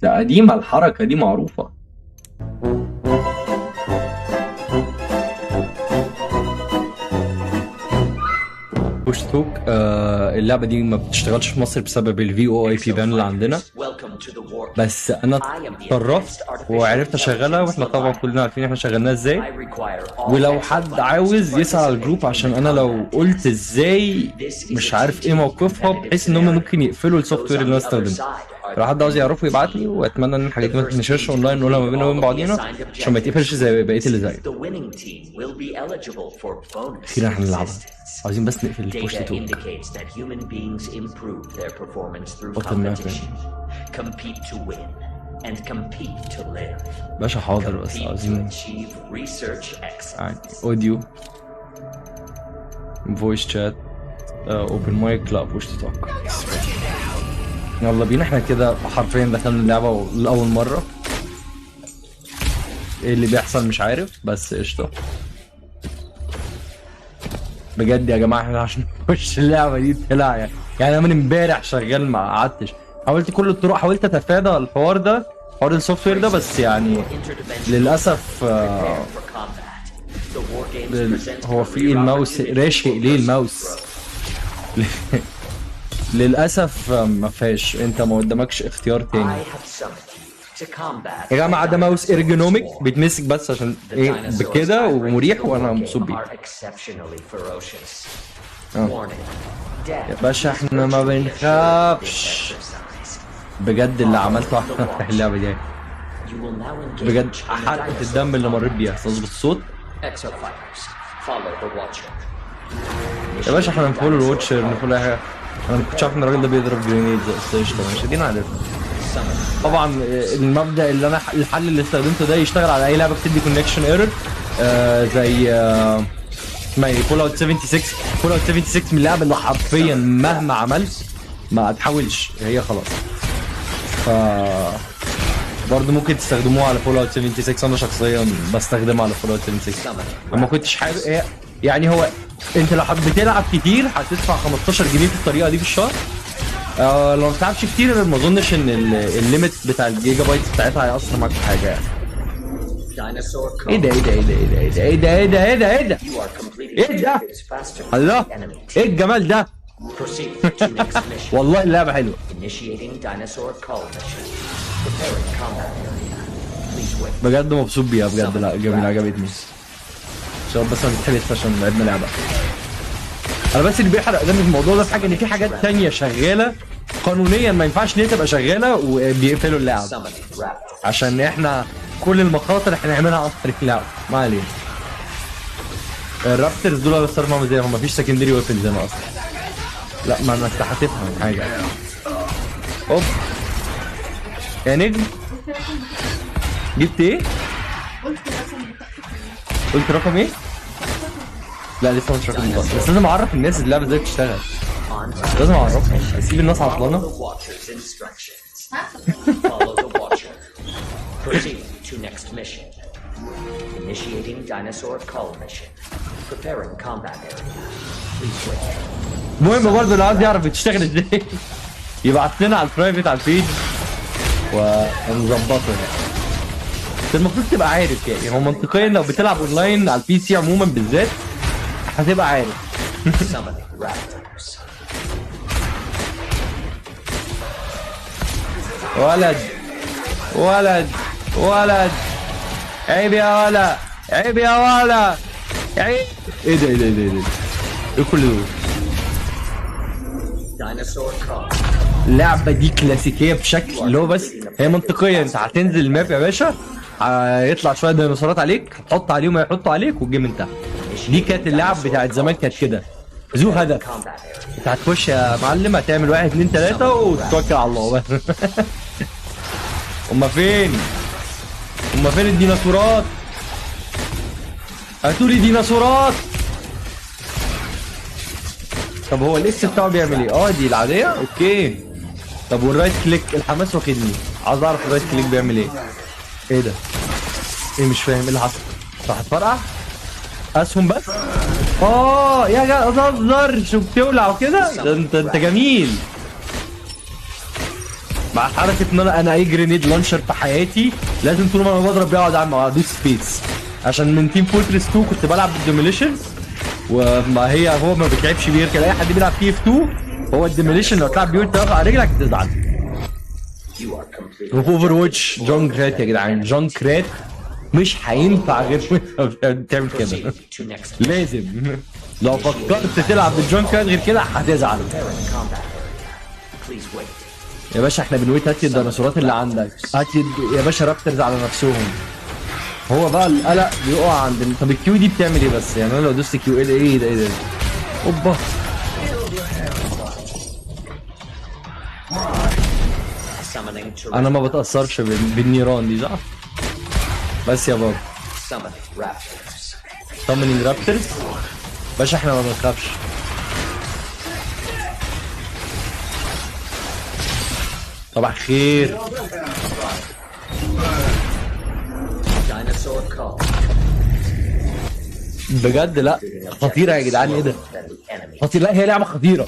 ده قديمة الحركة دي معروفة. بوش توك اللعبة دي ما بتشتغلش في مصر بسبب الفي او اي بي بان اللي عندنا، بس انا اتطرفت وعرفت اشغلها، واحنا طبعا كلنا عارفين احنا شغلناها ازاي. ولو حد عاوز يسأل على الجروب، عشان انا لو قلت ازاي مش عارف ايه موقفها، بحيث ان هم ممكن يقفلوا السوفت وير اللي انا استخدمه. لو حد عاوز يعرفه يبعت لي، واتمنى ان الحاجات دي ما تنشرش اونلاين، نقولها ما بيننا وبين بعضينا عشان ما يتقفلش زي بقيه اللي زي. اخيرا هنلعبها. عاوزين بس نقفل البوش توك. بطل باشا حاضر، بس عاوزين يعني اوديو، فويس شات، اوبن مايك، لا بوش توك. يلا بينا، احنا كده حرفيا دخلنا اللعبة لأول مرة. ايه اللي بيحصل مش عارف، بس قشطة. بجد يا جماعة احنا عشان نخش اللعبة دي طلع يعني انا من امبارح شغال ما قعدتش، حاولت كل الطرق، حاولت اتفادى الحوار ده، حوار السوفت وير ده، بس يعني للأسف هو في الماوس راشق ليه الماوس. للأسف ما فيهاش، انت ما قدامكش اختيار تاني يا جماعة. ده ماوس ارجونوميك بيتمسك بس عشان ايه بكده ومريح، وانا مبسوط بيه. يا باشا احنا ما بنخافش بجد. اللي عملته عشان افتح اللعبة دي بجد حرقة الدم اللي مريت بيها. تظبط الصوت يا باشا، احنا نفول الواتشر، نفول اي حاجة. انا ما كنتش عارف ان الراجل ده بيضرب جرينيدز، بس قشطة مش ادينا عارفها. طبعا المبدأ اللي انا الحل اللي استخدمته ده يشتغل على اي لعبة بتدي كونكشن ايرور، زي اسمها ايه، فول اوت 76. فول اوت 76 من اللعب اللي حرفيا مهما عملت ما تحاولش هي خلاص. ف برضه ممكن تستخدموها على فول اوت 76. انا شخصيا بستخدمها على فول اوت 76. انا ما كنتش حابب يعني هو انت لو حابب تلعب كتير هتدفع 15 جنيه في الطريقه دي في الشهر. لو ما بتلعبش كتير ما اظنش ان الليميت بتاع الجيجا بايت بتاعتها هيأثر معاك في حاجه يعني. ايه ده ايه ده ايه ده ايه ده ايه ده ايه ده ايه ده ايه ده الله، ايه الجمال ده. والله اللعبه حلوه. بجد مبسوط بيها بجد، لا جميله عجبتني. شباب بس ما بتحبش عشان لعبنا لعبه. انا بس اللي بيحرق قدامي في الموضوع ده في حاجه، ان في حاجات تانية شغاله قانونيا ما ينفعش ان هي تبقى شغاله وبيقفلوا اللعب، عشان احنا كل المخاطر احنا نعملها عن طريق اللعب. ما علينا. الرابترز دول بس صرفوا زي ما فيش سكندري ويبن زي ما اصلا. لا ما انت هتفهم حاجه. اوب يا نجم، جبت ايه؟ قلت رقم ايه؟ لا لسه مش رقم بس لازم اعرف الناس اللعبه ازاي بتشتغل. لازم اعرفهم، اسيب الناس عطلانه. المهم برضه اللي عايز يعرف بتشتغل ازاي يبعت لنا على البرايفت على الفيج ونظبطه يعني. انت المفروض تبقى عارف يعني، هو منطقيا لو بتلعب اونلاين على البي سي عموما بالذات هتبقى عارف. ولد ولد ولد، عيب يا ولا، عيب يا ولا، عيب. ايه ده ايه ده ايه ده ايه كل دول؟ اللعبة دي كلاسيكية بشكل اللي هو، بس هي منطقية. انت هتنزل الماب يا باشا، هيطلع شوية ديناصورات عليك، هتحط عليهم هيحطوا عليك والجيم انتهى. دي كانت اللعب بتاعت زمان كانت كده، ذو هدف. انت هتخش يا معلم هتعمل 1 2 3 وتتوكل على الله بس. هما فين؟ هما فين الديناصورات؟ هاتولي ديناصورات. طب هو الاكس بتاعه بيعمل ايه؟ دي العادية؟ اوكي. طب والرايت كليك، الحماس واخدني، عايز اعرف الرايت كليك بيعمل ايه؟ ايه ده؟ ايه مش فاهم ايه اللي حصل؟ راح تفرقع؟ اسهم بس؟ يا جدع تهزر، شو بتولع وكده؟ ده انت جميل. مع حركه ان انا اي جرينيد لانشر في حياتي لازم طول ما انا بضرب بيقعد ادوس سبيس، عشان من تيم فورتريس 2 كنت بلعب بالديموليشن، وما هو ما بيتلعبش بيه كده، اي حد بيلعب تي اف 2 هو الديموليشن لو تلعب بيه وانت واقف على رجلك تزعل. وفي اوفر واتش جون كرات يا جدعان، جون كرات مش هينفع غير وانت بتعمل كده. لازم لو فكرت تلعب بالجون كرات غير كده هتزعل. يا باشا احنا بنويت هات الديناصورات اللي عندك، هات يا باشا رابترز على نفسهم. هو بقى القلق بيقع عند طب الكيو دي بتعمل ايه بس؟ يعني انا لو دوست كيو ايه ده اوبا. انا ما بتأثرش بالنيران دي صح؟ بس يا بابا سامنينج رابترز باشا احنا ما بنخافش. صباح الخير. بجد لا خطيرة يا جدعان، ايه ده؟ خطيرة، لا هي لعبة خطيرة.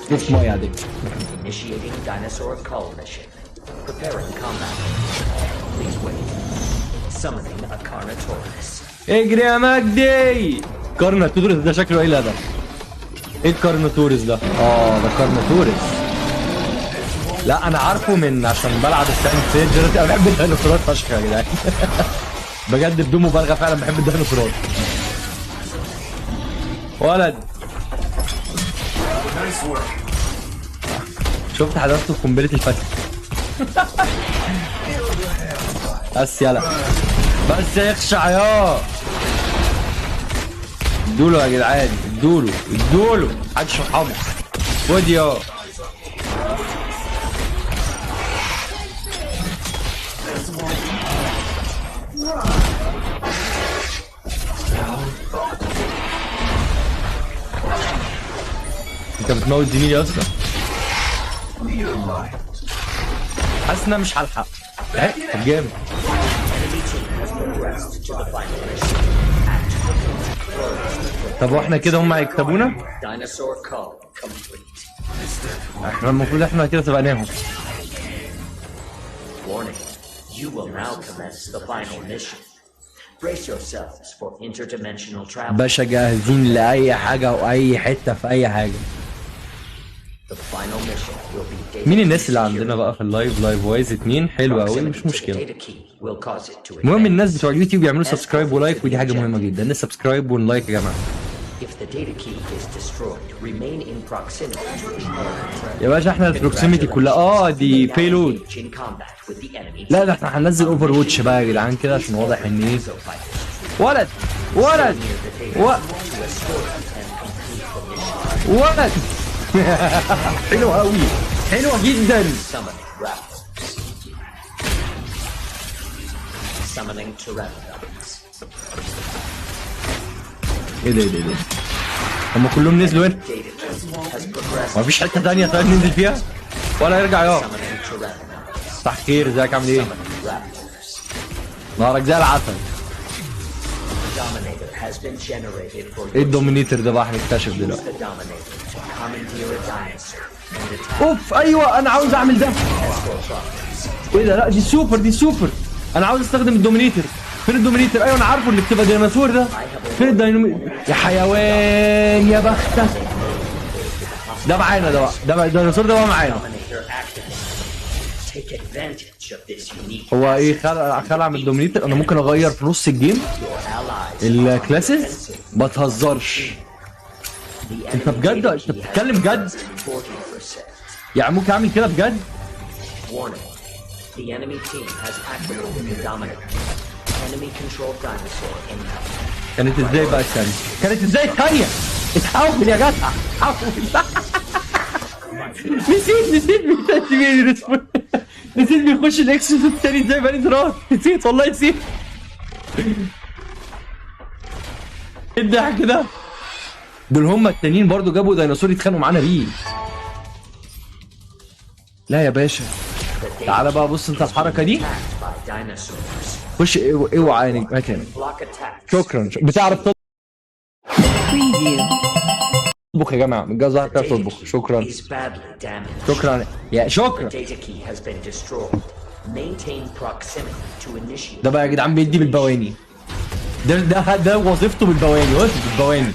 شوف مية عادية. اجري يا مجدي. كارناتورس ده شكله ايه الهدف؟ ايه الكارناتورس ده؟ ده كارناتورس. لا انا عارفه من عشان بلعب الساين سيج، انا بحب الديناصورات فشخ يا جدعان. بجد بدون مبالغه فعلا بحب الديناصورات. ولد شفت حضرته قنبله الفتح. بس يلا بس يخشع يا ادوله يا جدعان، ادوله محدش يرحمه. خد يا انت بتموت زميلي يا اسطى. حاسس ان انا مش هلحق. طب جامد. طب واحنا كده هم هيكتبونا؟ احنا المفروض احنا كده سبقناهم. باشا جاهزين لأي حاجة وأي حتة في أي حاجة. مين الناس اللي عندنا بقى في اللايف؟ لايف وايز 2 حلوة أوي مش مشكلة. المهم الناس بتوع اليوتيوب يعملوا سبسكرايب ولايك، ودي حاجة مهمة جدا، السبسكرايب واللايك يا جماعة. يا باشا احنا البروكسيميتي كلها دي بيلود. لا ده احنا هننزل اوفر واتش بقى يا جدعان كده عشان واضح ان ايه. ولد حلوة قوي، حلوة جدا. ايه ده هم كلهم نزلوا هنا؟ مفيش حتة تانية طيب ننزل فيها؟ ولا يرجع يا تحكير. ازيك عامل ايه؟ نهارك زي العسل. ايه الدومينيتر ده بقى هنكتشف دلوقتي. اوف ايوه انا عاوز اعمل ده. ايه ده؟ لا دي سوبر انا عاوز استخدم الدومينيتر. فين الدومينيتر؟ ايوه انا عارفه اللي بتبقى ديناصور ده. فين يا حيوان يا بختك. ده معانا ده الديناصور ده بقى معانا. هو ايه خلع من الدومينيتر؟ انا ممكن اغير في نص الجيم الكلاسز؟ ما تهزرش انت بجد؟ انت بتتكلم جد؟ يعني ممكن اعمل كده بجد؟ كانت ازاي بقى الثانية؟ كانت ازاي الثانية؟ اتحول يا جدع اتحول. نسيت بيخش الاكسس التاني ازاي بقى درات. نسيت والله نسيت. ايه الضحك ده؟ دول هم التانيين برضو جابوا ديناصور يتخانقوا معانا بيه. لا يا باشا تعالى بقى بص انت الحركة دي. خش اوعى مكان. شكرا بتعرف تطبخ يا جماعه، متجوز واحده بتعرف تطبخ. شكرا is badly damaged. شكرا يا شكرا. The data key has been destroyed. Maintain proximity to initiate. ده بقى يا جدعان بيدي بالبواني. ده وظيفته بالبواني، وظيفته بالبواني.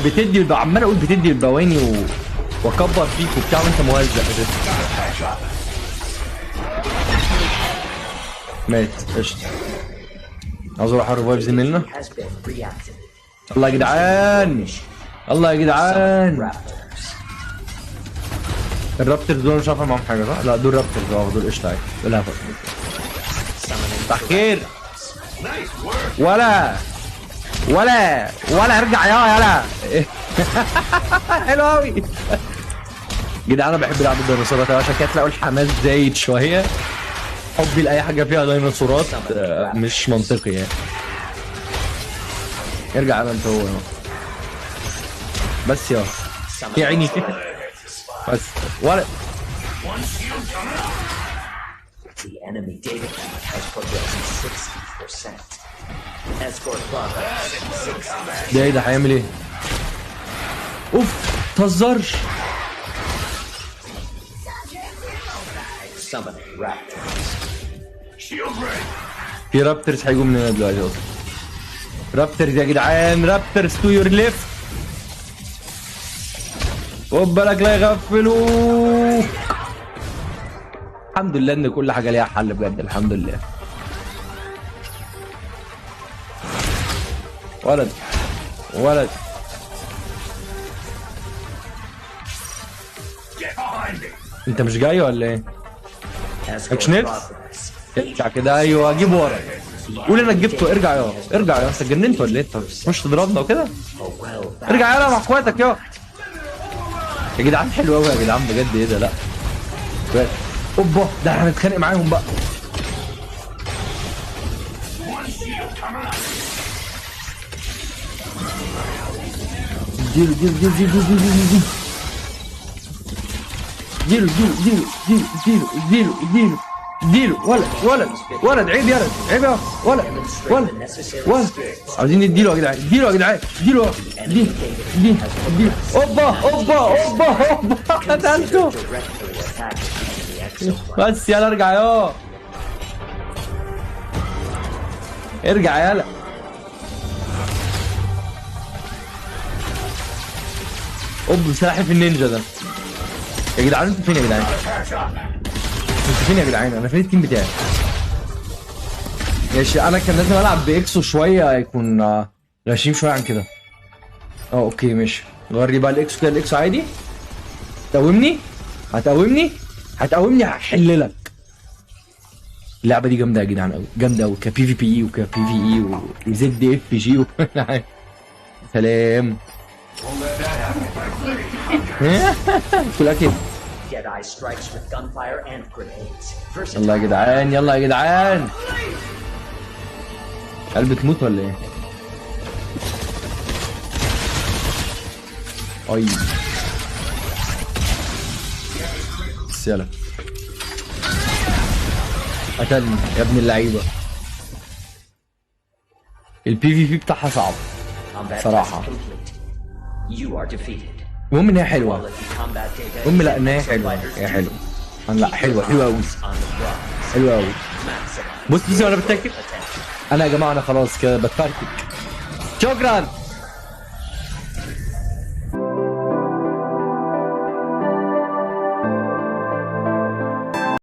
بتدي عمال اقول بتدي بالبواني واكبر فيك وبتاع وانت مهزأ كده. مات قشطة. عاوز اروح الريفايف زميلنا. Has been reactivated. الله يا جدعان، الله يا جدعان. الرابترز دول مش عارف معاهم حاجه صح؟ لا دول رابترز، دول قشطه عادي. دول هفل تحكير ولا ارجع يلا. حلو قوي. جدعان انا بحب لعب الديناصورات عشان كده تلاقوا الحماس زايد شويه. حبي لاي حاجه فيها ديناصورات مش منطقي يعني. ارجع يلا انت هو بس يا عيني بس ولا. The enemy data key has progressed 60%. Escort progress 60%. ده هيعمل ايه؟ اوف متهزرش. Summoning raptors. في رابترز هيجوا مننا دلوقتي اصلا. رابترز يا جدعان، رابترز تو يور ليفت. خد بالك لا يغفلوك. الحمد لله ان كل حاجه ليها حل بجد، الحمد لله. ولد انت مش جاي ولا ايه؟ ماكش نفس؟ ارجع كده. ايوه جيب ورا. قول انك جبته. ارجع ارجع انت اتجننت ولا ايه؟ انت مش تضربنا وكده؟ ارجع يلا مع اخواتك يا جدعان. حلو قوي يا جدعان بجد. ايه ده؟ لا اوبا ده احنا هنتخانق معاهم بقى. ديله ولد عيب يا ولد عاوزين نديله يا جدعان. اديله اوبا قتلته. بس يلا ارجع ارجع يلا. سلاحف النينجا ده يا جدعان. انتوا فين يا جدعان؟ انا فين التيم بتاعي؟ ماشي انا كان لازم العب باكسو شويه يكون غشيم شويه عن كده. اوكي ماشي. غير لي بقى الاكسو كده. الاكسو عادي. هتقومني هحللك. اللعبه دي جامده يا جدعان قوي، جامده قوي كبي في بي اي وكبي في اي وزد اف جي سلام. كلها كده. Jedi strikes with gunfire and grenades. يلا يا جدعان. قلبي تموت ولا ايه؟ اي يلا قتلني يا ابن اللعيبه. البي في بتاعها صعب صراحه. المهم ان هي حلوه. لا ان هي حلوه. لا حلوه قوي. بص وانا بتاكد. انا يا جماعه انا خلاص كده بتفرتك. شكرا.